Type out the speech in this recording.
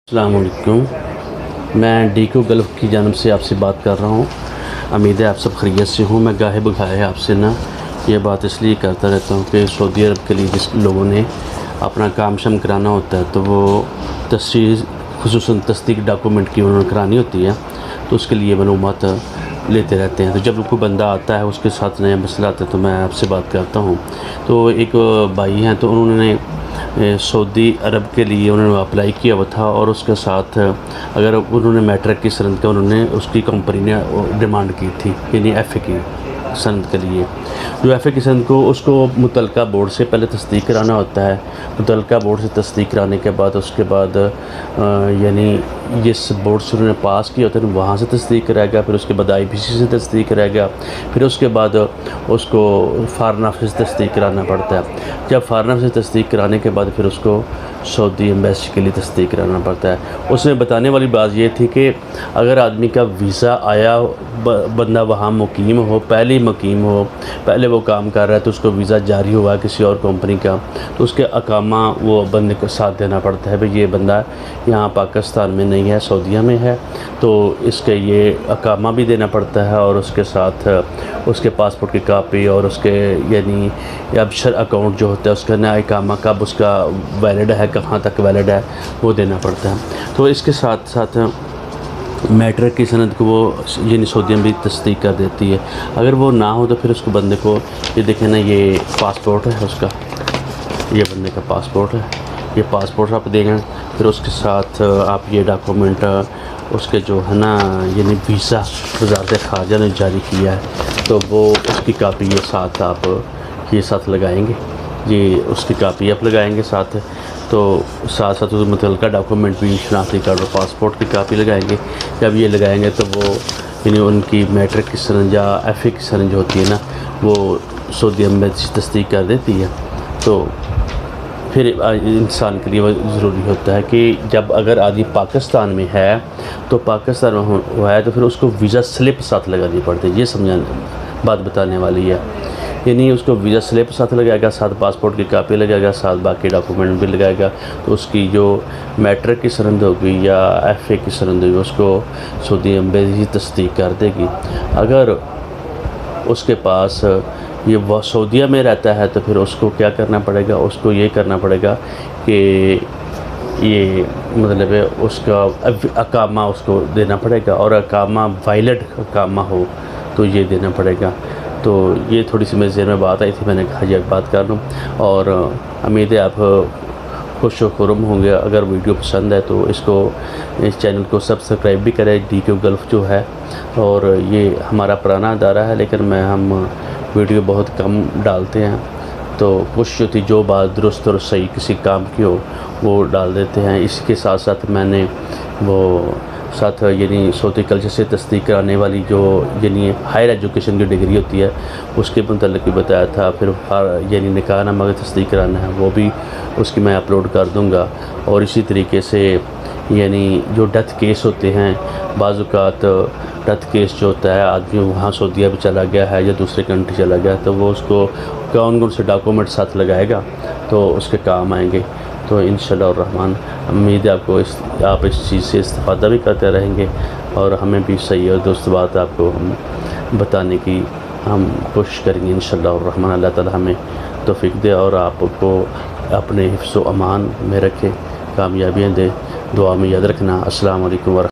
السلام علیکم، میں DQGULF کی جانب سے آپ سے بات کر رہا ہوں۔ امید ہے آپ سب خیریت سے ہوں۔ میں گاہے بگاہے آپ سے یہ بات اس لیے کرتا رہتا ہوں کہ سعودی عرب کے لیے جس لوگوں نے اپنا کام شم کرانا ہوتا ہے تو وہ خصوصاً تصدیق ڈاکومنٹ کی انہوں نے کرانی ہوتی ہے، تو اس کے لیے معلومات لیتے رہتے ہیں۔ تو جب کوئی بندہ آتا ہے اس کے ساتھ نیا مسئلہ آتا ہے تو میں آپ سے بات کرتا ہوں۔ تو ایک بھائی ہیں، تو انہوں نے سعودی عرب کے لیے انہوں نے اپلائی کیا ہوا تھا، اور اس کے ساتھ اگر انہوں نے میٹرک کی سند کا انہوں نے اس کی کمپنی نے ڈیمانڈ کی تھی، یعنی FA کی سند کے لیے، جو FA کی سند کو اس کو متعلقہ بورڈ سے پہلے تصدیق کرانا ہوتا ہے۔ متعلقہ بورڈ سے تصدیق کرانے کے بعد اس کے بعد یعنی جس بورڈ سے انہوں نے پاس کیا ہوتا ہے وہاں سے تصدیق کرائے گا، پھر اس کے بعد IBCC سے تصدیق کرائے گا، پھر اس کے بعد اس کو فارن آفس سے تصدیق کرانا پڑتا ہے۔ جب فارن آفس سے تصدیق کرانے کے بعد پھر اس کو سعودی ایمبیسی کے لیے تصدیق کرانا پڑتا ہے۔ اس میں بتانے والی بات یہ تھی کہ اگر آدمی کا ویزا آیا، بندہ وہاں مقیم ہو، پہلے مقیم ہو، پہلے وہ کام کر رہا ہے، تو اس کو ویزا جاری ہوا کسی اور کمپنی کا، تو اس کے اقامہ وہ بندے کو ساتھ دینا پڑتا ہے۔ بھئی یہ بندہ یہاں پاکستان میں نہیں ہے، سعودیہ میں ہے، تو اس کے یہ اقامہ بھی دینا پڑتا ہے، اور اس کے ساتھ اس کے پاسپورٹ کی کاپی، اور اس کے یعنی ابشر اکاؤنٹ جو ہوتا ہے اس کا نیا اقامہ کب اس کا ویلڈ ہے، کہاں تک ویلڈ ہے، وہ دینا پڑتا ہے۔ تو اس کے ساتھ ساتھ میٹرک کی سند کو وہ یعنی سعودیہ میں بھی تصدیق کر دیتی ہے۔ اگر وہ نہ ہو تو پھر اس کو بندے کو یہ دیکھیں نا، یہ پاسپورٹ ہے اس کا، یہ بندے کا پاسپورٹ ہے، یہ پاسپورٹ آپ دیں گے، پھر اس کے ساتھ آپ یہ ڈاکومنٹ اس کے جو ہے نا یعنی ویزا وزارت خارجہ نے جاری کیا ہے، تو وہ اس کی کاپی یہ ساتھ آپ یہ ساتھ لگائیں گے، یہ اس کی کاپی آپ لگائیں گے ساتھ، تو ساتھ ساتھ اس متعلقہ ڈاکومنٹ بھی شناختی کارڈ اور پاسپورٹ کی کاپی لگائیں گے۔ جب یہ لگائیں گے تو وہ یعنی ان کی میٹرک کی سند یا FA کی سند جو ہوتی ہے نا، وہ سعودی ایمبیسی تصدیق کر دیتی ہے۔ تو پھر انسان کے لیے وہ ضروری ہوتا ہے کہ جب اگر آدمی پاکستان میں ہے تو پاکستان میں ہوا ہے تو پھر اس کو ویزا سلپ ساتھ لگانی پڑتی ہے۔ یہ سمجھانے بات بتانے والی ہے، یعنی اس کو ویزا سلپ ساتھ لگائے گا، ساتھ پاسپورٹ کی کاپی لگائے گا، ساتھ باقی ڈاکومنٹ بھی لگائے گا، تو اس کی جو میٹرک کی سند ہوگی یا FA کی سند ہوگی اس کو سعودی ایمبیسی تصدیق کر دے گی۔ اگر اس کے پاس یہ وہ سعودیہ میں رہتا ہے تو پھر اس کو کیا کرنا پڑے گا، اس کو یہ کرنا پڑے گا کہ یہ مطلب ہے اس کا اقامہ اس کو دینا پڑے گا، اور اقامہ ویلڈ اقامہ ہو تو یہ دینا پڑے گا۔ تو یہ تھوڑی سی میرے ذہن میں بات آئی تھی، میں نے کہا یہ بات کر لوں، اور امید ہے آپ خوش و خرم ہوں گے۔ اگر ویڈیو پسند ہے تو اس چینل کو سبسکرائب بھی کریں، DQGULF جو ہے، اور یہ ہمارا پرانا ادارہ ہے لیکن ہم ویڈیو بہت کم ڈالتے ہیں، تو کوشش ہوتی جو بات درست اور صحیح کسی کام کی ہو وہ ڈال دیتے ہیں۔ اس کے ساتھ ساتھ میں نے وہ ساتھ یعنی سعودی کلچر سے تصدیق کرانے والی جو یعنی ہائر ایجوکیشن کی ڈگری ہوتی ہے اس کے متعلق بھی بتایا تھا، پھر یعنی نکاح نامہ کی تصدیق کرانا ہے وہ بھی اس کی میں اپلوڈ کر دوں گا۔ اور اسی طریقے سے یعنی جو ڈیتھ کیس ہوتے ہیں، بعض اوقات ڈیتھ کیس جو ہوتا ہے آدمی وہاں سعودیہ بھی چلا گیا ہے یا دوسرے کنٹری چلا گیا ہے، تو وہ اس کو کون سے ڈاکومنٹ ساتھ لگائے گا تو اس کے کام آئیں گے۔ تو انشاءاللہ الرحمن امید ہے آپ اس چیز سے استفادہ بھی کرتے رہیں گے، اور ہمیں بھی صحیح اور درست بات آپ کو ہم بتانے کی ہم کوشش کریں گے انشاءاللہ الرحمن۔ اللہ تعالی ہمیں توفیق دے اور آپ کو اپنے حفظ و امان میں رکھے، کامیابیاں دے۔ دعا میں یاد رکھنا۔ السلام علیکم ورحمۃ اللہ۔